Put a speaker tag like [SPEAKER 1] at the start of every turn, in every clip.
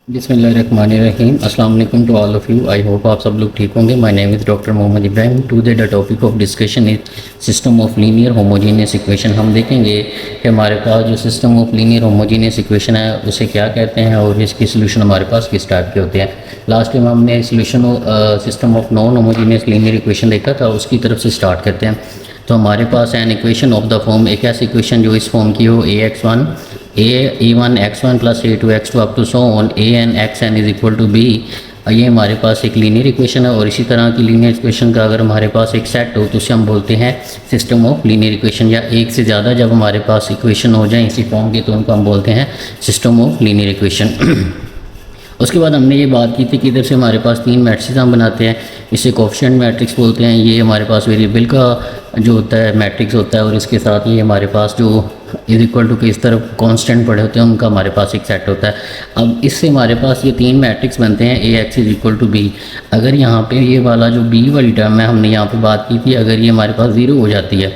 [SPEAKER 1] बिस्मिल्लाहिर्रहमानिर्रहीम। अस्सलाम वालेकुम to all of you. I hope आप सब लोग ठीक होंगे। My name is doctor Mohammad Ibrahim. Today the topic of discussion is system of linear homogeneous equation. हम देखेंगे कि हमारे पास जो system of linear homogeneous equation है उसे क्या कहते हैं और इसकी सोल्यूशन हमारे पास किस टाइप के होते हैं। लास्ट टाइम हमने solution system of non homogeneous linear equation देखा था, उसकी तरफ से स्टार्ट करते हैं। तो हमारे पास an equation of the form, एक ऐसी इक्वेशन जो इस फॉर्म की हो, a1 x1 plus a2 x2 up to so on an xn is equal to b। ये हमारे पास एक लीनियर इक्वेशन है और इसी तरह की लीनियर इक्वेशन का अगर हमारे पास एक सेट हो तो उसे हम बोलते हैं सिस्टम ऑफ लीनियर इक्वेशन, या एक से ज़्यादा जब हमारे पास इक्वेशन हो जाए इसी फॉर्म की तो उनको हम बोलते हैं सिस्टम ऑफ लीनियर इक्वेशन। उसके बाद हमने ये बात की थी कि इधर से हमारे पास तीन मैट्रिक्स हम बनाते हैं, इसे कोफिशिएंट मैट्रिक्स बोलते हैं। ये हमारे पास वेरिएबल का जो होता है मैट्रिक्स होता है और इसके साथ ये हमारे पास जो इज इक्वल टू के इस तरफ कांस्टेंट पड़े होते हैं उनका हमारे पास एक सेट होता है। अब इससे हमारे पास ये तीन मैट्रिक्स बनते हैं A X is equal to B. अगर यहाँ पे ये वाला जो बी वाली टर्म है हमने यहाँ पे बात की थी, अगर ये हमारे पास ज़ीरो हो जाती है,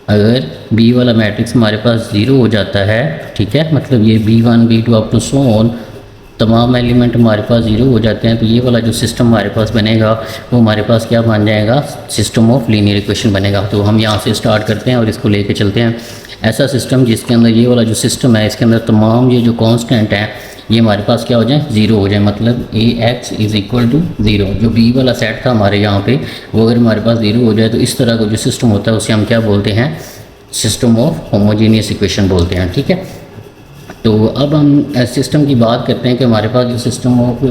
[SPEAKER 1] अगर बी वाला मैट्रिक्स हमारे पास ज़ीरो हो जाता है, ठीक है, मतलब ये b1 b2 up to so on तमाम एलिमेंट हमारे पास ज़ीरो हो जाते हैं, तो ये वाला जो सिस्टम हमारे पास बनेगा वो हमारे पास क्या बन जाएगा, सिस्टम ऑफ लीनियर इक्वेशन बनेगा। तो हम यहाँ से स्टार्ट करते हैं और इसको लेके चलते हैं। ऐसा सिस्टम जिसके अंदर ये वाला जो सिस्टम है इसके अंदर तमाम ये जो कांस्टेंट हैं ये हमारे पास क्या हो जाए, ज़ीरो हो जाए, मतलब A X is equal to zero. जो बी वाला सेट था हमारे यहाँ पे वो अगर हमारे पास ज़ीरो हो जाए तो इस तरह का जो सिस्टम होता है उसे हम क्या बोलते हैं, सिस्टम ऑफ होमोजीनियस इक्वेशन बोलते हैं। ठीक है, तो अब हम सिस्टम की बात करते हैं कि हमारे पास जो system of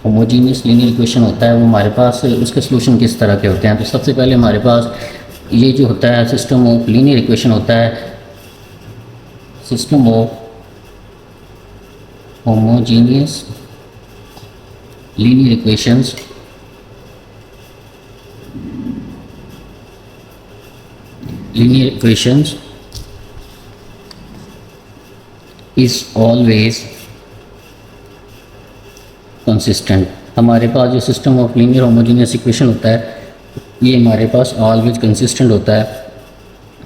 [SPEAKER 1] homogeneous linear equation होता है वो हमारे पास उसके सॉल्यूशन किस तरह के होते हैं। तो सबसे पहले हमारे पास ये जो होता है सिस्टम ऑफ लीनियर इक्वेशन होता है, system of homogeneous linear equations is always consistent. हमारे पास जो system of linear homogeneous equation होता है ये हमारे पास ऑलवेज कंसिस्टेंट होता है।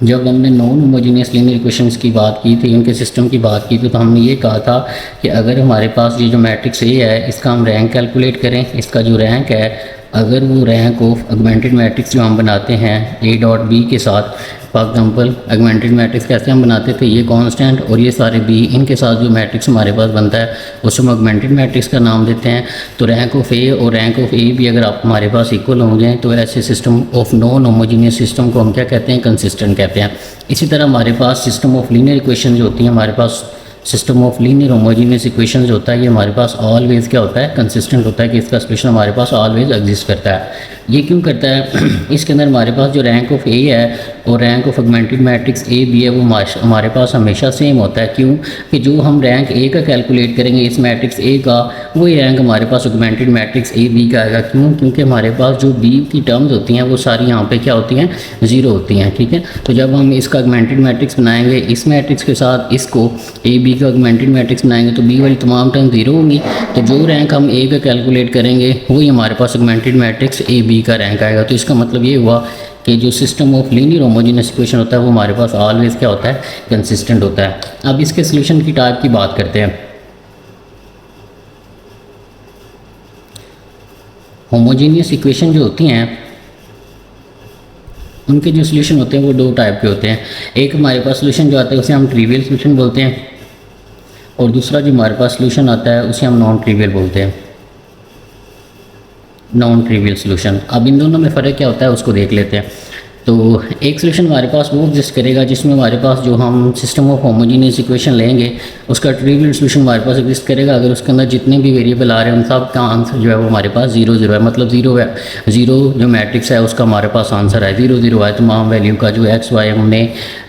[SPEAKER 1] जब हमने नॉन होमोजीनियस लीनियर इक्वेशंस की बात की थी, उनके सिस्टम की बात की थी, तो हमने ये कहा था कि अगर हमारे पास ये जो मैट्रिक्स ए है इसका हम रैंक कैलकुलेट करें, इसका जो रैंक है अगर वो रैंक ऑफ ऑगमेंटेड मैट्रिक्स जो हम बनाते हैं ए डॉट बी के साथ, फॉर एग्जांपल ऑगमेंटेड मैट्रिक्स कैसे हम बनाते थे, ये कांस्टेंट और ये सारे बी, इनके साथ जो मैट्रिक्स हमारे पास बनता है उसे हम ऑगमेंटेड मैट्रिक्स का नाम देते हैं। तो रैंक ऑफ ए और रैंक ऑफ ए भी अगर आप हमारे पास इक्वल होंगे तो ऐसे system of non homogeneous system को हम क्या कहते हैं, कंसिस्टेंट कहते हैं। इसी तरह हमारे पास सिस्टम ऑफ लीनियर इक्वेशन जो होती है, हमारे पास system of linear homogeneous equation जो होता है ये हमारे पास ऑलवेज क्या होता है, कंसिस्टेंट होता है, कि इसका सॉल्यूशन हमारे पास ऑलवेज एग्जिस्ट करता है। ये क्यों करता है, इसके अंदर हमारे पास जो रैंक ऑफ ए है और rank of augmented matrix A B है वो हमारे पास हमेशा सेम होता है। क्यों कि जो हम रैंक ए का कैलकुलेट करेंगे इस मैट्रिक्स ए का, वही रैंक हमारे पास ऑगमेंटेड मैट्रिक्स ए बी का आएगा। क्यों, क्योंकि हमारे पास जो बी की टर्म्स होती हैं वो सारी यहाँ पे क्या होती हैं, ज़ीरो होती हैं। ठीक है, तो जब हम इसका ऑगमेंटेड मैट्रिक्स बनाएंगे इस मैट्रिक्स के साथ इसको ए बी का ऑगमेंटेड मैट्रिक्स बनाएंगे तो बी वाली तमाम टर्म ज़ीरो होंगी, तो जो रैंक हम ए का कैलकुलेट करेंगे वही हमारे पास ऑगमेंटेड मैट्रिक्स ए बी का रैंक आएगा। तो इसका मतलब ये हुआ कि जो system of linear homogeneous equation होता है वो हमारे पास ऑलवेज क्या होता है, कंसिस्टेंट होता है। अब इसके सॉल्यूशन की टाइप की बात करते हैं। होमोजीनियस इक्वेशन जो होती हैं उनके जो सॉल्यूशन होते हैं वो दो टाइप के होते हैं। एक हमारे पास सॉल्यूशन जो आता है उसे हम ट्रिवियल सॉल्यूशन बोलते हैं और दूसरा जो हमारे पास सॉल्यूशन आता है उसे हम नॉन ट्रिवियल बोलते हैं, नॉन ट्रिवियल सॉल्यूशन। अब इन दोनों में फ़र्क क्या होता है उसको देख लेते हैं। तो एक सॉल्यूशन हमारे पास वो एग्जिस्ट करेगा जिसमें हमारे पास जो हम सिस्टम ऑफ होमोजीनियस इक्वेशन लेंगे उसका ट्रिवियल सॉल्यूशन हमारे पास एग्जिस्ट करेगा अगर उसके अंदर जितने भी वेरिएबल आ रहे हैं उन सब का आंसर जो है वो हमारे पास ज़ीरो ज़ीरो है, मतलब ज़ीरो जो मैट्रिक्स है उसका हमारे पास आंसर है ज़ीरो ज़ीरो है। तमाम वैल्यू का जो एक्स वाई हमने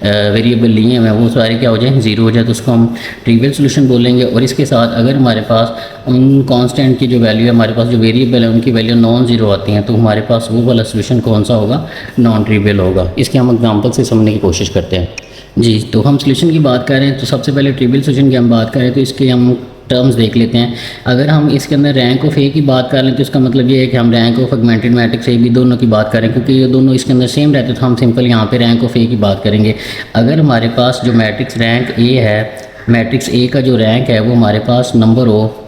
[SPEAKER 1] वेरिएबल लिए हैं वो सारे क्या हो जाए, ज़ीरो हो जाए, तो उसको हम ट्रिवियल सॉल्यूशन बोलेंगे। और इसके साथ अगर हमारे पास उन कांस्टेंट की जो वैल्यू है, हमारे पास जो वेरिएबल है उनकी वैल्यू नॉन ज़ीरो आती हैं, तो हमारे पास वो वाला सॉल्यूशन कौन सा होगा, नॉन ट्रिवियल होगा। इसके हम एग्जांपल से समझने की कोशिश करते हैं। जी, तो हम सॉल्यूशन की बात कर रहे हैं तो सबसे पहले ट्रिवियल सॉल्यूशन की हम बात करें तो इसके हम टर्म्स देख लेते हैं। अगर हम इसके अंदर रैंक ऑफ ए की बात कर लें तो इसका मतलब ये है कि हम rank of augmented matrix A B दोनों की बात करें, क्योंकि ये दोनों इसके अंदर सेम रहते तो हम सिंपल यहाँ पे रैंक ऑफ ए की बात करेंगे। अगर हमारे पास जो मैट्रिक्स रैंक ए है, मैट्रिक्स ए का जो रैंक है वो हमारे पास नंबर ऑफ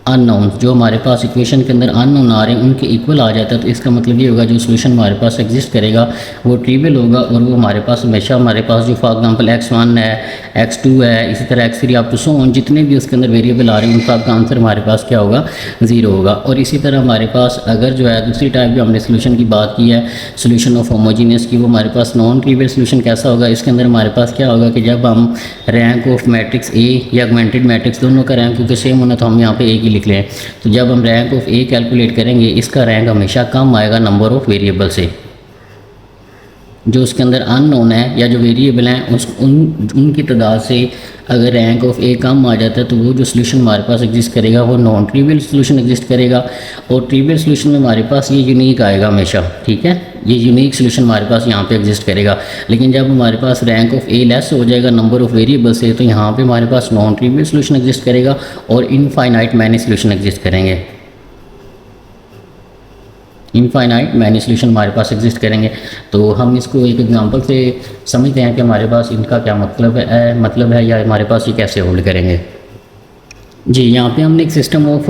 [SPEAKER 1] अननोन, जो हमारे पास इक्वेशन के अंदर अननोन आ रहे हैं उनके इक्वल आ जाता है, तो इसका मतलब ये होगा जो सोल्यूशन हमारे पास एग्जिस्ट करेगा वो ट्रिवियल होगा और वो हमारे पास हमेशा हमारे पास जो फॉर एग्जांपल x1 है, x2 है, इसी तरह x3 up to so on जितने भी उसके अंदर वेरिएबल आ रहे हैं उनका आपका आंसर हमारे पास क्या होगा, 0 होगा। और इसी तरह हमारे पास अगर जो है दूसरी टाइप जो हमने सोल्यूशन की बात की है सोल्यूशन ऑफ होमोजीनियस की, वो हमारे पास नॉन ट्रिवियल सोल्यूशन कैसा होगा, इसके अंदर हमारे पास क्या होगा कि जब हम रैंक ऑफ मैट्रिक्स ए या ऑगमेंटेड मैट्रिक्स दोनों का रैंक क्योंकि सेम होना तो हम यहाँ पे ए की लिख लें, तो जब हम रैंक ऑफ ए कैलकुलेट करेंगे इसका रैंक हमेशा कम आएगा नंबर ऑफ वेरिएबल से। जो उसके अंदर अननोन है या जो वेरिएबल हैं उनकी तादाद से अगर रैंक ऑफ ए कम आ जाता है तो वो जो सोल्यूशन हमारे पास एग्जिस्ट करेगा वो नॉन ट्रिवियल सोल्यूशन एग्जिस्ट करेगा। और ट्रिवियल सोल्यूशन में हमारे पास ये यूनिक आएगा हमेशा, ठीक है, ये यूनिक सोल्यूशन हमारे पास यहाँ पे एग्जिस्ट करेगा। लेकिन जब हमारे पास रैंक ऑफ ए लेस हो जाएगा नंबर ऑफ वेरिएबल से तो यहाँ पे हमारे पास नॉन ट्रिवियल सोल्यूशन एग्जिस्ट करेगा और इनफाइनाइट मैनी सोल्यूशन एग्जिस्ट करेंगे, इनफाइनाइट मैनी सोल्यूशन हमारे पास एग्जिस्ट करेंगे। तो हम इसको एक एग्जांपल से समझते हैं कि हमारे पास इनका क्या मतलब है या हमारे पास ये कैसे होल्ड करेंगे। जी, यहाँ पे हमने एक system of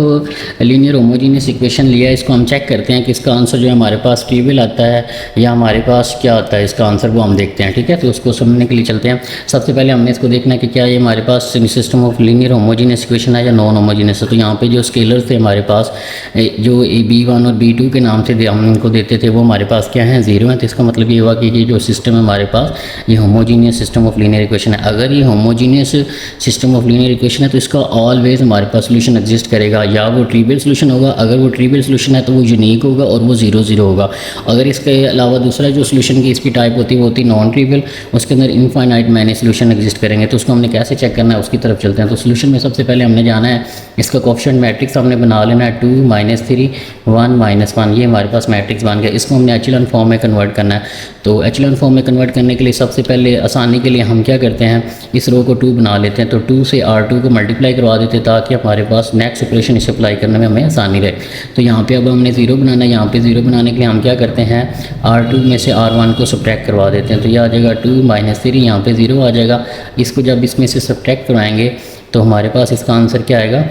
[SPEAKER 1] linear homogeneous equation लिया है, इसको हम चेक करते हैं कि इसका आंसर जो है हमारे पास ट्रिवियल आता है या हमारे पास क्या आता है इसका आंसर, वो हम देखते हैं, ठीक है। तो उसको समझने के लिए चलते हैं। सबसे पहले हमने इसको देखना है कि क्या ये हमारे पास system of linear homogeneous equation है या नॉन होमोजीनियस है। तो यहाँ पे जो स्केलर थे हमारे पास जो B1 और B2 के नाम से हम इनको देते थे वो हमारे पास क्या है, 0 है। तो इसका मतलब ये हुआ कि ये जो सिस्टम है हमारे पास ये homogeneous system of linear equation है। अगर ये homogeneous system of linear equation है तो इसका ऑलवेज हमारे पास सोल्यूशन एग्जिस्ट करेगा, या वो ट्रिवियल सोल्यूशन होगा, अगर वो ट्रिवियल सोल्यूशन है तो वो यूनिक होगा और वो 0 0 होगा। अगर इसके अलावा दूसरा जो सोल्यूशन की इसकी टाइप होती है वो होती नॉन ट्रिवियल, उसके अंदर इनफाइनाइट मैनी सोल्यूशन एग्जिस्ट करेंगे। तो उसको हमने कैसे चेक करना है उसकी तरफ चलते हैं। तो सोल्यूशन में सबसे पहले हमने जाना है इसका कोएफिशिएंट मैट्रिक्स हमने बना लेना है 2 -3 1 -1, ये हमारे पास मैट्रिक्स बन गया। इसको हमने एचेलॉन फॉर्म में कन्वर्ट करना है। तो एचेलॉन फॉर्म में कन्वर्ट करने के लिए सबसे पहले आसानी के लिए हम क्या करते हैं, इस रो को 2 बना लेते हैं। तो 2 से R2 को मल्टीप्लाई करवा देते हैं ताकि हमारे पास नेक्स्ट ऑपरेशन इसे अप्लाई करने में हमें आसानी रहे। तो यहाँ पे अब हमने 0 बनाना है, यहाँ पे 0 बनाने के लिए हम क्या करते हैं R2 में से R1 को सब्ट्रैक्ट करवा देते हैं। तो ये आ जाएगा 2 -3, यहाँ पे 0 आ जाएगा। इसको जब इसमें से सब्ट्रैक्ट करवाएंगे तो हमारे पास इसका आंसर क्या आएगा,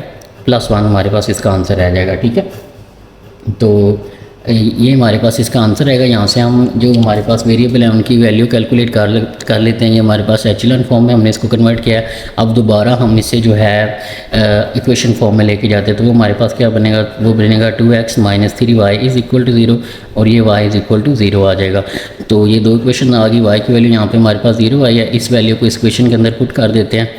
[SPEAKER 1] +1 हमारे पास इसका आंसर आ जाएगा, ठीक है। तो ये हमारे पास इसका आंसर रहेगा। यहाँ से हम जो हमारे पास वेरिएबल है उनकी वैल्यू कैलकुलेट कर लेते हैं। ये हमारे पास एचेलॉन फॉर्म में हमने इसको कन्वर्ट किया है। अब दोबारा हम इसे जो है इक्वेशन फॉर्म में लेके जाते हैं तो वो हमारे पास क्या बनेगा, वो बनेगा 2x - 3y = 0 और ये y = 0 आ जाएगा। तो ये दो इक्वेशन आ गई, y की वैल्यू यहाँ पर हमारे पास 0 आई है। इस वैल्यू को इस इक्वेशन के अंदर पुट कर देते हैं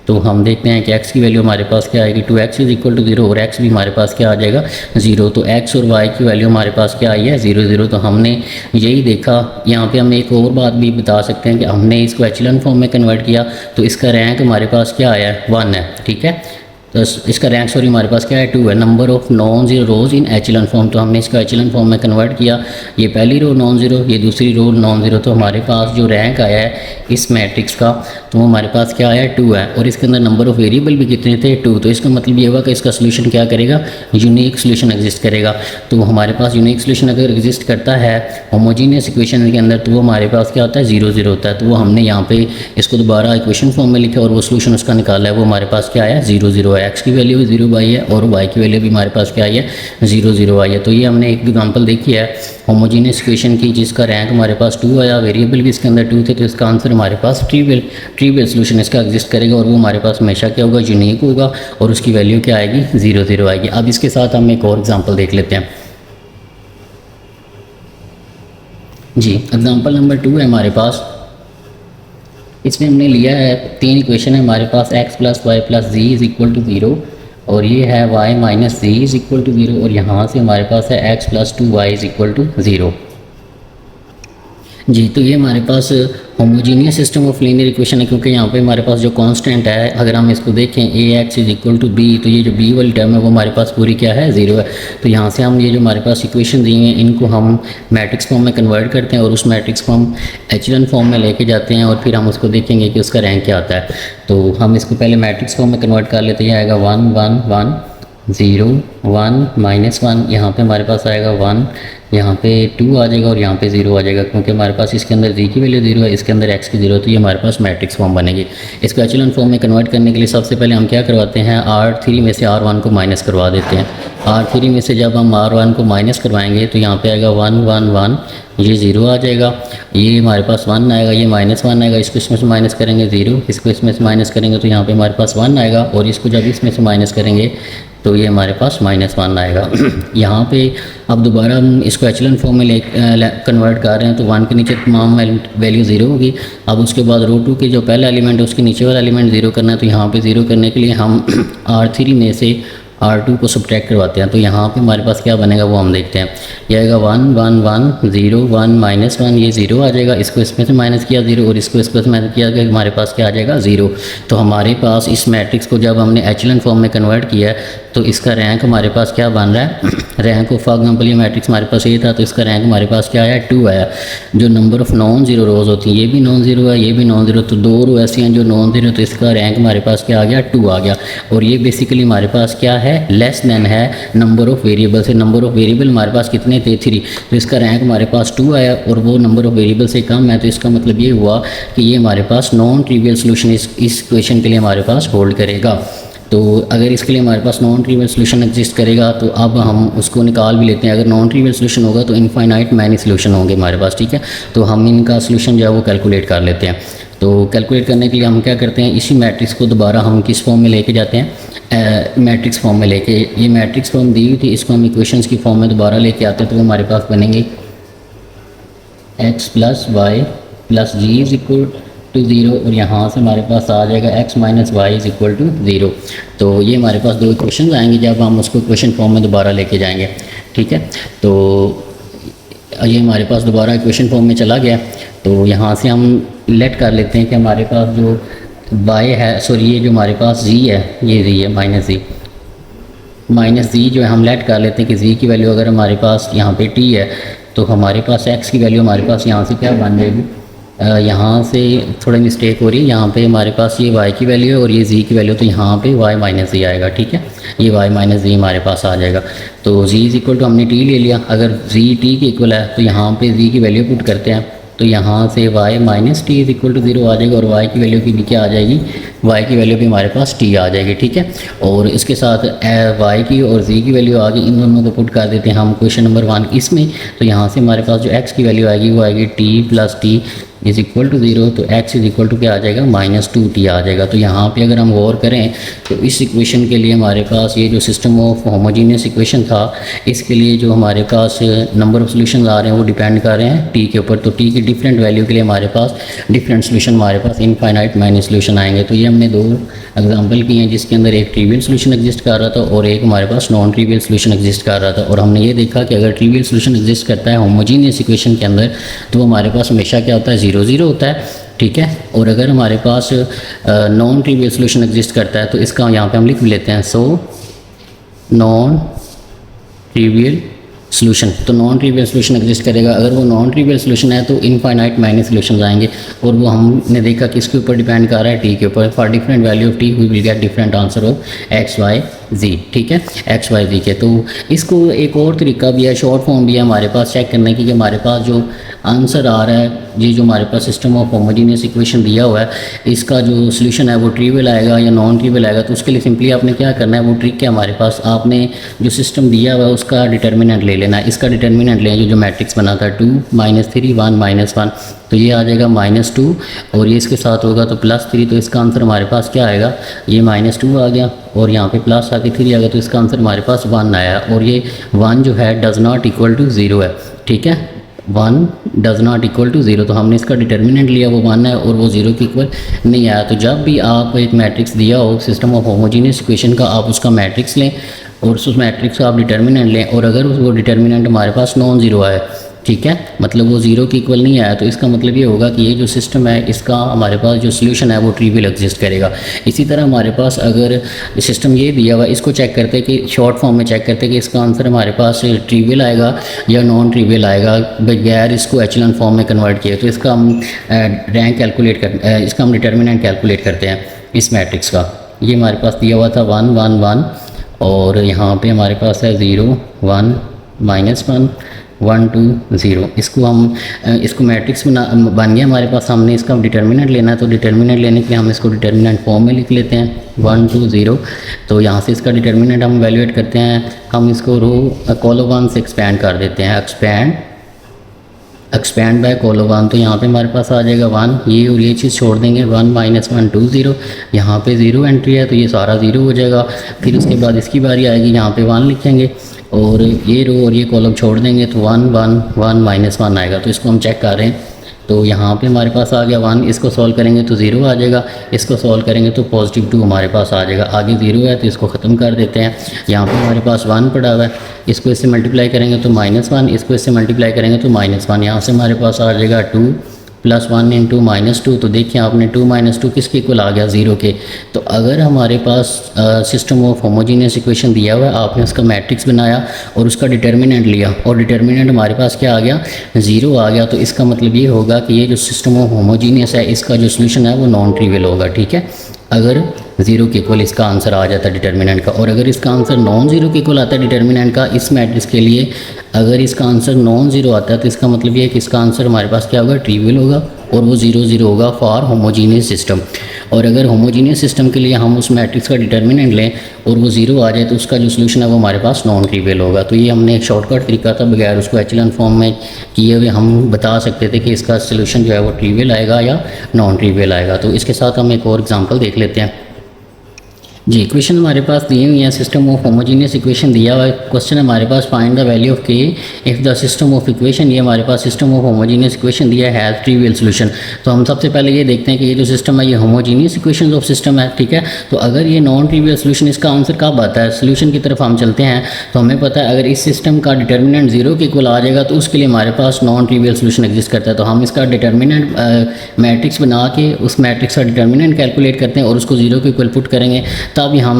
[SPEAKER 1] तो हम देखते हैं कि x की वैल्यू हमारे पास क्या आएगी, 2x = 0 और x भी हमारे पास क्या आ जाएगा, 0। तो x और y की वैल्यू हमारे पास क्या आई है, 0 0। तो हमने यही देखा। यहाँ पे हम एक और बात भी बता सकते हैं कि हमने इसको एचेलॉन फॉर्म में कन्वर्ट किया तो इसका रैंक हमारे पास क्या आया है, 1 है, ठीक है। तो इसका रैंक हमारे पास क्या है, 2 है। Number of non zero rows in echelon form, तो हमने इसका एचेलॉन फॉर्म में कन्वर्ट किया। ये पहली रो नॉन जीरो, ये दूसरी रो नॉन जीरो। तो हमारे पास जो रैंक आया है इस मैट्रिक्स का तो हमारे पास क्या आया है, 2 है। और इसके अंदर नंबर ऑफ वेरिएबल भी कितने थे, 2। तो इसका मतलब ये हुआ कि इसका सोल्यूशन क्या करेगा, यूनिक सोल्यूशन एग्जिस्ट करेगा। तो हमारे पास यूनिक सोल्यूशन अगर एग्जिस्ट करता है होमोजीनियस इक्वेशन के अंदर तो वो हमारे पास क्या होता है, 0 0 होता है। तो वो हमने यहाँ पे इसको दोबारा इक्वेशन फॉर्म में लिखा और वो सोल्यूशन उसका निकाला है, वो हमारे पास क्या आया, 0 0 है। एक्स की वैल्यू भी 0 आई है और y की वैल्यू भी हमारे पास क्या आई है, 0 0 आई है। तो ये हमने एक एग्जांपल देखी है होमोजीनियस इक्वेशन की जिसका रैंक हमारे पास 2 आया, वेरिएबल भी इसके अंदर 2 थे। तो इसका आंसर हमारे पास ट्रिवियल सोल्यूशन इसका एग्जिस्ट करेगा और वो हमारे पास हमेशा क्या होगा, यूनिक होगा और उसकी वैल्यू क्या आएगी, 0 0 आएगी। अब इसके साथ हम एक और एग्जाम्पल देख लेते हैं। जी, एग्जाम्पल नंबर 2 है हमारे पास। इसमें हमने लिया है 3 इक्वेशन है हमारे पास, x + y + z = 0 और ये है y - z = 0 और यहाँ से हमारे पास है x + 2y = 0। जी, तो ये हमारे पास homogeneous system of linear equation है क्योंकि यहाँ पे हमारे पास जो कांस्टेंट है अगर हम इसको देखें ax = b, तो ये जो b वाली टर्म है वो हमारे पास पूरी क्या है, 0 है। तो यहाँ से हम ये जो हमारे पास इक्वेशन दी हैं इनको हम मैट्रिक्स फॉर्म में कन्वर्ट करते हैं और उस मैट्रिक्स को हम एचेलॉन फॉर्म में लेके जाते हैं और फिर हम उसको देखेंगे कि उसका रैंक क्या आता है। तो हम इसको पहले मैट्रिक्स फॉर्म में कन्वर्ट कर लेते हैं, आएगा 1 1 1 0 1 -1, यहाँ पे हमारे पास आएगा 1, यहाँ पे 2 आ जाएगा और यहाँ पे 0 आ जाएगा, क्योंकि हमारे पास इसके अंदर z की वैल्यू 0 है, इसके अंदर x की 0, तो ये हमारे पास मैट्रिक्स फॉर्म बनेगी। इसको एचेलॉन फॉर्म में कन्वर्ट करने के लिए सबसे पहले हम क्या करवाते हैं, R3 में से R1 को माइनस करवा देते हैं। R3 में से जब हम R1 को माइनस करवाएंगे तो यहाँ पे आएगा 1 1 1, ये 0 आ जाएगा, ये हमारे पास 1 आएगा, ये -1 आएगा, इसको इसमें से माइनस करेंगे 0, इसको इसमें से माइनस करेंगे तो यहाँ पे हमारे पास 1 आएगा, और इसको जब इसमें से माइनस करेंगे तो ये हमारे पास -1 आएगा। यहाँ पे अब दोबारा हम इसको एचेलॉन फॉर्म में कन्वर्ट कर रहे हैं, तो 1 के नीचे तमाम वैल्यू 0 होगी। अब उसके बाद रो 2 के जो पहला एलिमेंट है उसके नीचे वाला एलिमेंट 0 करना है, तो यहाँ पे 0 करने के लिए हम R3 में से R2 को सब्ट्रैक्ट करवाते हैं। तो यहाँ पे हमारे पास क्या बनेगा वो हम देखते हैं। यह आएगा 1 1 1 0 1 -1, ये 0 आ जाएगा, इसको इसमें से माइनस किया 0 और इसको इसको माइनस किया गया, हमारे पास क्या आ जाएगा 0। तो हमारे पास इस मैट्रिक्स को जब हमने एचेलॉन फॉर्म में कन्वर्ट किया है तो इसका रैंक हमारे पास क्या बन रहा है, रैंक ऑफ फॉर एग्जाम्पल ये मैट्रिक्स हमारे पास ये था, तो इसका रैंक हमारे पास क्या आया 2 आया। जो नंबर ऑफ नॉन जीरो रोज़ होती हैं ये भी नॉन जीरो है, ये भी नॉन जीरो, तो 2 रो ऐसी हैं जो नॉन जीरो, तो इसका रैंक हमारे पास क्या आ गया 2 आ गया। और ये बेसिकली हमारे पास क्या है, लेस देन है नंबर ऑफ वेरिएबल से। नंबर ऑफ वेरिएबल हमारे पास कितने थे 3, तो इसका रैंक हमारे पास 2 आया, और वो नंबर ऑफ वेरिएबल से कम है, तो इसका मतलब ये हुआ कि ये हमारे पास नॉन ट्रिवियल सोल्यूशन इस क्वेश्चन के लिए हमारे पास होल्ड करेगा। तो अगर इसके लिए हमारे पास नॉन ट्रिवियल सोल्यूशन एग्जिस्ट करेगा तो अब हम उसको निकाल भी लेते हैं। अगर नॉन ट्रिवियल सोल्यूशन होगा तो इनफाइनाइट मैनी सोल्यूशन होंगे हमारे पास, ठीक है। तो हम इनका सोल्यूशन जो है वो कैलकुलेट कर लेते हैं। तो कैलकुलेट करने के लिए हम क्या करते हैं, इसी मैट्रिक्स को दोबारा हम किस फॉर्म में लेके जाते हैं, मैट्रिक्स फॉर्म में लेके, ये मैट्रिक्स फॉर्म दी हुई थी, इसको हम इक्वेशंस की फॉर्म में दोबारा लेके आते हैं। तो हमारे पास बनेंगे x + y + g is equal to 0, और यहाँ से हमारे पास आ जाएगा x - y is equal to 0। तो ये हमारे पास 2 इक्वेशन आएंगे जब हम उसको इक्वेशन फॉर्म में दोबारा लेके जाएंगे, ठीक है। तो ये हमारे पास दोबारा इक्वेशन फॉर्म में चला गया। तो यहाँ से हम लेट कर लेते हैं कि हमारे पास जो y है, सॉरी ये जो हमारे पास z है, ये z है माइनस z जो है हम लेट कर लेते हैं कि z की वैल्यू अगर हमारे पास यहाँ पे t है तो हमारे पास x की वैल्यू हमारे पास यहाँ से क्या बन जाएगी, यहाँ से थोड़ी मिस्टेक हो रही है, यहाँ पे हमारे पास ये y की वैल्यू है और ये z की वैल्यू, तो यहाँ पे y - z आएगा, ठीक है। ये y - z हमारे पास आ जाएगा। तो z इज इक्वल टू हमने t ले लिया, अगर z t के इक्वल है तो यहाँ पे z की वैल्यू पुट करते हैं, तो यहाँ से y - t is equal to 0 आ जाएगा, और y की वैल्यू की भी क्या आ जाएगी, y की वैल्यू भी हमारे पास t आ जाएगी, ठीक है। और इसके साथ y की और z की वैल्यू आ गई, इन दोनों को पुट कर देते हैं हम क्वेश्चन नंबर 1 इसमें। तो यहाँ से हमारे पास जो x की वैल्यू आएगी वो आएगी t + t is equal to 0, तो x इज इक्वल टू क्या आ जाएगा -2t आ जाएगा। तो यहाँ पे अगर हम गौर करें तो इस इक्वेशन के लिए हमारे पास ये जो सिस्टम ऑफ होमोजीनियस इक्वेशन था, इसके लिए जो हमारे पास नंबर ऑफ सोल्यूशन आ रहे हैं वो डिपेंड कर रहे हैं t के ऊपर। तो t की डिफरेंट वैल्यू के लिए हमारे पास डिफरेंट सोल्यूशन हमारे पास इनफाइनाइट मैनी सोल्यूशन आएंगे। तो ये हमने 2 एग्जाम्पल किए हैं जिसके अंदर एक ट्रिवियल सोल्यूशन एग्जिस्ट कर रहा था और एक हमारे पास नॉन ट्रिवियल सोल्यूशन एग्जिस्ट कर रहा था। और हमने ये देखा कि अगर ट्रिवियल सोल्यूशन एग्जिस्ट करता है होमोजीनियस इक्वेशन के अंदर तो हमारे पास हमेशा क्या होता है 0 0 होता है, ठीक है। और अगर हमारे पास नॉन ट्रिवियल सोल्यूशन एग्जिस्ट करता है तो इसका यहाँ पे हम लिख भी लेते हैं, सो नॉन ट्रिवियल सोल्यूशन। तो नॉन ट्रिवियल सोल्यूशन एग्जिस्ट करेगा, अगर वो नॉन ट्रिवियल सोल्यूशन है तो इनफाइनाइट मैनी सोल्यूशन आएंगे, और वो हमने देखा कि इसके ऊपर डिपेंड कर रहा है t के ऊपर। For different value of t we will get different answer of x y z, ठीक है, x y z के। तो इसको एक और तरीका भी है, शॉर्ट फॉर्म भी है हमारे पास चेक करने की कि हमारे पास जो आंसर आ रहा है, ये जो हमारे पास सिस्टम ऑफ होमोजीनियस इक्वेशन दिया हुआ है, इसका जो सोल्यूशन है वो ट्रिवियल आएगा या नॉन ट्रिवियल आएगा। तो उसके लिए सिंपली आपने क्या करना है, वो ट्रिक है हमारे पास, आपने जो सिस्टम दिया हुआ है उसका डिटर्मिनेंट ले लेना है। इसका डिटर्मिनेंट लें जो मैट्रिक्स बना था 2 -3 1 -1, तो ये आ जाएगा -2, और ये इसके साथ होगा तो +3, तो इसका आंसर हमारे पास क्या आएगा, ये -2 आ गया और यहाँ पे प्लस आके 3 आ गया, तो इसका आंसर हमारे पास 1 आया। और ये 1 जो है डज़ नॉट इक्वल टू 0 है, ठीक है, 1 डज़ नॉट इक्वल टू 0। तो हमने इसका डिटर्मिनेंट लिया वो 1 है और वो 0 के इक्वल नहीं आया। तो जब भी आप एक मैट्रिक्स दिया हो सिस्टम ऑफ होमोजीनियस इक्वेशन का, आप उसका मैट्रिक्स लें और उस मैट्रिक्स का आप डिटर्मिनेंट लें, और अगर वो डिटर्मिनेंट हमारे पास नॉन ज़ीरो आए, ठीक है, मतलब वो 0 के इक्वल नहीं आया, तो इसका मतलब ये होगा कि ये जो सिस्टम है इसका हमारे पास जो सोल्यूशन है वो ट्रिवियल एग्जिस्ट करेगा। इसी तरह हमारे पास अगर सिस्टम ये दिया हुआ, इसको चेक करते हैं कि शॉर्ट फॉर्म में चेक करते हैं कि इसका आंसर हमारे पास ट्रिवियल आएगा या नॉन ट्रिवियल आएगा बगैर इसको एचेलॉन फॉर्म में कन्वर्ट किए। तो इसका हम रैंक कैलकुलेट कर इसका हम डिटर्मिनेंट कैलकुलेट करते हैं इस मैट्रिक्स का। ये हमारे पास दिया हुआ था 1 1 1, और यहाँ पे हमारे पास है 0 1 -1 1 2 0। इसको हम इसको मैट्रिक्स बन गया हमारे पास। हमने इसका डिटर्मिनेंट लेना है, तो डिटर्मिनेंट लेने के लिए हम इसको डिटर्मिनेंट फॉर्म में लिख लेते हैं 1 2 0। तो यहाँ से इसका डिटर्मिनेंट हम वैल्यूएट करते हैं। हम इसको रो कॉलम 1 से एक्सपेंड कर देते हैं, एक्सपेंड बाय कॉलम 1। तो यहाँ पे हमारे पास आ जाएगा 1, ये और ये चीज़ छोड़ देंगे 1 -1 2 0। यहाँ पे 0 एंट्री है तो ये सारा 0 हो जाएगा। फिर उसके बाद इसकी बारी आएगी, यहाँ पे 1 लिखेंगे और ये रो और ये कॉलम छोड़ देंगे तो 1 1 1 -1 आएगा। तो इसको हम चेक कर रहे हैं, तो यहाँ पे हमारे पास आ गया 1। इसको सॉल्व करेंगे तो 0 आ जाएगा, इसको सॉल्व करेंगे तो +2 हमारे पास आ जाएगा। आगे 0 है तो इसको ख़त्म कर देते हैं। यहाँ पे हमारे पास 1 पड़ा हुआ है, इसको इससे मल्टीप्लाई करेंगे तो -1, इसको इससे मल्टीप्लाई करेंगे तो -1। यहाँ से हमारे पास आ जाएगा 2 + 1 × -2। तो देखिए आपने 2 - 2 किसके इक्वल आ गया, 0 के। तो अगर हमारे पास सिस्टम ऑफ होमोजीनियस इक्वेशन दिया हुआ है, आपने उसका मैट्रिक्स बनाया और उसका डिटर्मिनेंट लिया और डिटर्मिनेंट हमारे पास क्या आ गया, 0 आ गया, तो इसका मतलब ये होगा कि ये जो सिस्टम ऑफ होमोजीनियस है इसका जो सोल्यूशन है वो नॉन ट्रिवियल होगा। ठीक है, अगर 0 के इक्वल इसका आंसर आ जाता है डिटर्मिनेंट का। और अगर इसका आंसर नॉन 0 के इक्वल आता है डिटर्मिनेंट का इस मैट्रिक्स के लिए, अगर इसका आंसर नॉन 0 आता है तो इसका मतलब ये है कि इसका आंसर हमारे पास क्या होगा, ट्रिवियल होगा और वो 0 0 होगा फॉर होमोजीनियस सिस्टम। और अगर होमोजीनियस सिस्टम के लिए हम उस मैट्रिक्स का डिटर्मिनेंट लें और वो 0 आ जाए तो उसका जो सोल्यूशन है वो हमारे पास नॉन ट्रिवियल होगा। तो ये हमने एक शॉर्टकट तरीका था, बगैर उसको एचेलॉन फॉर्म में किए हुए हम बता सकते थे कि इसका सोल्यूशन जो है वो ट्रिवियल आएगा या नॉन ट्रिवियल आएगा। तो इसके साथ हम एक और एग्जाम्पल देख लेते हैं। जी, इक्वेशन हमारे पास दी हुई है, सिस्टम ऑफ होमोजीनियस इक्वेशन दिया हुआ है। क्वेश्चन हमारे पास फाइंड द वैल्यू ऑफ के if the system of equation, ये हमारे पास सिस्टम ऑफ होमोजीनियस इक्वेशन दिया है हैज़ ट्रिवियल सोल्यूशन। तो हम सबसे पहले ये देखते हैं कि ये जो सिस्टम है ये होमोजीनियस इक्वेशन ऑफ सिस्टम है। ठीक है, तो अगर ये नॉन ट्रिवियल सोल्यूशन, इसका आंसर कब आता है, सोल्यूशन की तरफ हम चलते हैं। तो हमें पता है अगर इस सिस्टम का डिटर्मिनेंट 0 के इक्वल आ जाएगा तो उसके लिए हमारे पास नॉन ट्रिवियल सोल्यूशन एग्जिस्ट करता है। तो हम इसका डिटर्मिनेंट मैट्रिक्स बना के उस मैट्रिक्स का डिटर्मिनेंट कैलकुलेट करते हैं और उसको 0 के इक्वल पुट करेंगे, तब हम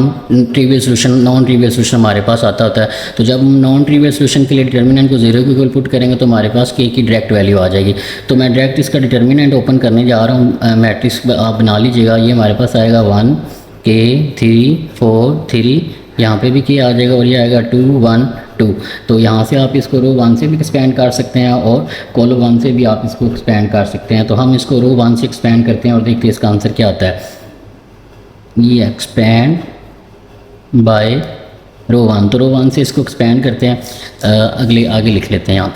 [SPEAKER 1] trivial solution, non trivial solution हमारे पास आता होता है। तो जब हम नॉन ट्रिवियल सोल्यूशन के लिए डिटर्मिनेंट को 0 के इक्वल पुट करेंगे तो हमारे पास के की डायरेक्ट वैल्यू आ जाएगी। तो मैं डायरेक्ट इसका डिटर्मिनेंट ओपन करने जा रहा हूँ, मैट्रिक्स आप बना लीजिएगा। ये हमारे पास आएगा 1 k 3 4 3, यहाँ पे भी के आ जाएगा और ये आएगा 2 1 2। तो यहाँ से आप इसको रो 1 से भी एक्सपेंड कर सकते हैं और कॉलम 1 से भी आप इसको एक्सपेंड कर सकते हैं। तो हम इसको रो 1 से एक्सपेंड करते हैं और देखते हैं इसका आंसर क्या आता है। ये एक्सपेंड बाय रो 1, तो रो 1 से इसको एक्सपेंड करते हैं। आगे लिख लेते हैं।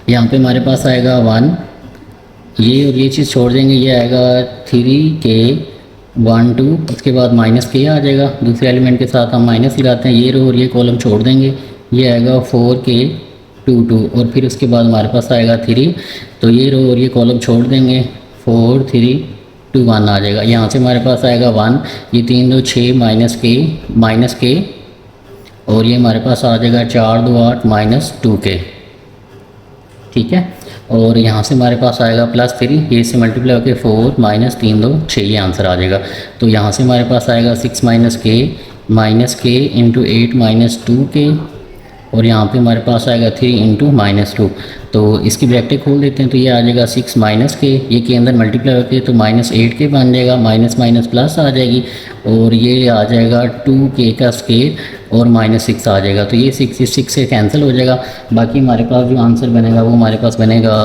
[SPEAKER 1] यहाँ पे हमारे पास आएगा 1, ये और ये चीज़ छोड़ देंगे, ये आएगा 3k 1 2, उसके बाद -k आ जाएगा। दूसरे एलिमेंट के साथ हम माइनस लगाते हैं, ये रो और ये कॉलम छोड़ देंगे, ये आएगा 4k 2 2 और फिर उसके बाद हमारे पास आएगा 3। तो ये रो और ये कॉलम छोड़ देंगे, 4 3 2 1 आ जाएगा। यहाँ से हमारे पास आएगा 1, ये 3 2 6 -k और ये हमारे पास आ जाएगा 4 2 8 -2k। ठीक है, और यहाँ से हमारे पास आएगा +3, ये से मल्टीप्लाई होकर 4 -3 2 6, ये आंसर आ जाएगा। तो यहाँ से हमारे पास आएगा 6 -k इंटू 8 -2k और यहाँ पे हमारे पास आएगा 3 इंटू -2। तो इसकी ब्रैकेट खोल देते हैं, तो ये आ जाएगा 6 - k, ये के अंदर मल्टीप्लाई होकर तो -8k बन जाएगा, माइनस माइनस प्लस आ जाएगी और ये आ जाएगा 2k का स्क्वायर और -6 आ जाएगा। तो ये 6 से कैंसिल हो जाएगा। बाकी हमारे पास जो आंसर बनेगा वो हमारे पास बनेगा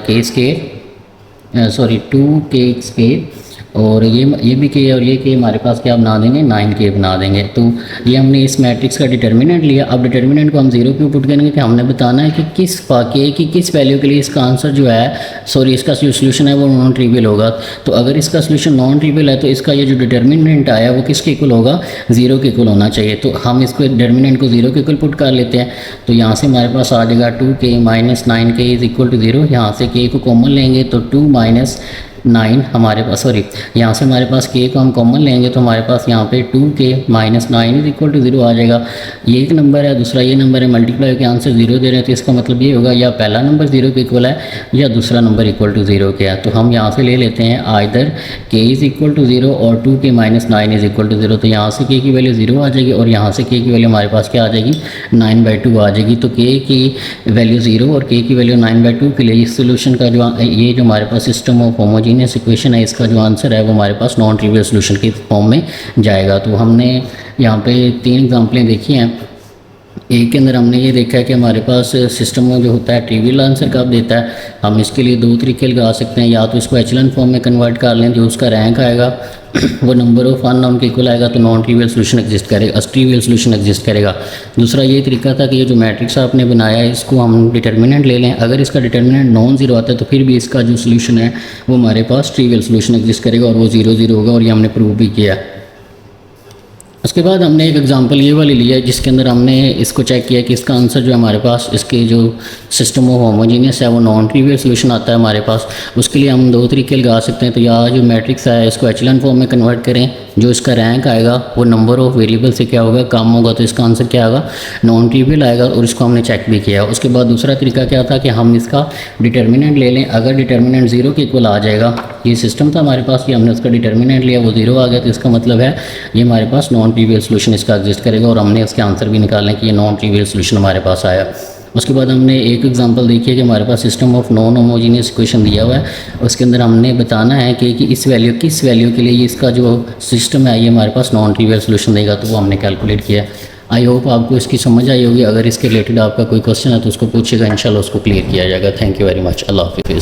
[SPEAKER 1] k square, sorry 2k square और ये भी के और ये के हमारे पास क्या बना देंगे, 9k बना देंगे। तो ये हमने इस मैट्रिक्स का डिटर्मिनेंट लिया। अब डिटर्मिनेंट को हम 0 क्यों पुट करेंगे कि हमने बताना है कि किस के की किस वैल्यू के लिए इसका आंसर जो है, सॉरी इसका जो सोल्यूशन है वो नॉन ट्रिवियल होगा। तो अगर इसका सोल्यूशन नॉन ट्रिवियल है तो इसका ये जो डिटर्मिनेंट आया वो किसके इक्वल होगा, 0 के इक्वल होना चाहिए। तो हम इसको डिटर्मिनेंट को 0 के इक्वल पुट कर लेते हैं। तो यहाँ से हमारे पास आ जाएगा 2k - 9k = 0। यहाँ से k को कॉमन लेंगे तो 2 - 9 हमारे पास, सॉरी यहाँ से हमारे पास k को हम कॉमन लेंगे तो हमारे पास यहाँ पे 2k - 9 = 0 आ जाएगा। ये एक नंबर है, दूसरा ये नंबर है, मल्टीप्लाई के आंसर 0 दे रहे हैं तो इसका मतलब ये होगा या पहला नंबर 0 के इक्वल है या दूसरा नंबर = 0 के है। तो हम यहाँ से ले लेते हैं आइदर k = 0 और 2k - 9 = 0। तो यहाँ से k की वैल्यू 0 आ जाएगी और यहाँ से k की वैल्यू हमारे पास क्या आ जाएगी, 9/2 आ जाएगी। तो k की वैल्यू 0 और k की वैल्यू 9/2 के लिए इस सोल्यूशन का जो ये जो हमारे पास system of homogeneous homogeneous equation है, इसका जो आंसर है वो हमारे पास नॉन ट्रिवियल सोल्यूशन की फॉर्म में जाएगा। तो हमने यहाँ पे 3 एग्जांपलें देखी हैं। एक के अंदर हमने ये देखा है कि हमारे पास सिस्टम में जो होता है ट्रिवियल आंसर कब देता है। हम इसके लिए 2 तरीके लगा सकते हैं, या तो इसको एचलन फॉर्म में कन्वर्ट कर लें, जो उसका रैंक आएगा वो नंबर ऑफ अननोन के इक्वल आएगा, तो नॉन ट्रिवियल सोल्यूशन एग्जिस्ट करेगा, ट्रिवियल सोल्यूशन एग्जिस्ट करेगा। दूसरा ये तरीका था कि ये जो मैट्रिक्स आपने बनाया है इसको हम डिटर्मिनेंट ले लें, अगर इसका डिटर्मिनेंट नॉन जीरो आता है तो फिर भी इसका जो सोल्यूशन है वो हमारे पास ट्रिवियल सोल्यूशन एग्जिस्ट करेगा और वो 0 0 होगा, और ये हमने प्रूव भी किया। उसके बाद हमने एक एग्जांपल ये वाली लिया है जिसके अंदर हमने इसको चेक किया कि इसका आंसर जो है हमारे पास, इसके जो सिस्टम ऑफ होमोजीनियस है वो नॉन ट्रिवियल सोल्यूशन आता है हमारे पास। उसके लिए हम 2 तरीके लगा सकते हैं। तो या जो मैट्रिक्स है इसको एचलन फॉर्म में कन्वर्ट करें, जो इसका रैंक आएगा वो नंबर ऑफ वेरिएबल से क्या होगा, कम होगा, तो इसका आंसर क्या आएगा, नॉन ट्रिवियल आएगा, और इसको हमने चेक भी किया। उसके बाद दूसरा तरीका क्या था कि हम इसका डिटर्मिनेंट ले लें, अगर डिटर्मिनेंट 0 के इक्वल आ जाएगा, ये सिस्टम था हमारे पास, ये हमने उसका डिटर्मिनेंट लिया, वो 0 आ गया, तो इसका मतलब है ये हमारे पास नॉन ट्रिवियल सोल्यूशन इसका एग्जिस्ट करेगा, और हमने इसके आंसर भी निकालें कि ये नॉन ट्रिवियल सोल्यूशन हमारे पास आया। उसके बाद हमने एक एग्जांपल देखी है कि हमारे पास system of non homogeneous equation दिया हुआ है, उसके अंदर हमने बताना है कि किस वैल्यू के लिए ये इसका जो सिस्टम है ये हमारे पास नॉन ट्रिवियल सोल्यूशन देगा, तो वो हमने कैलकुलेट किया। आई होप आपको इसकी समझ आई होगी। अगर इसके रिलेटेड आपका कोई क्वेश्चन है तो उसको पूछिएगा, इंशाल्लाह उसको क्लियर किया जाएगा। Thank you very much. अल्लाह हाफिज़।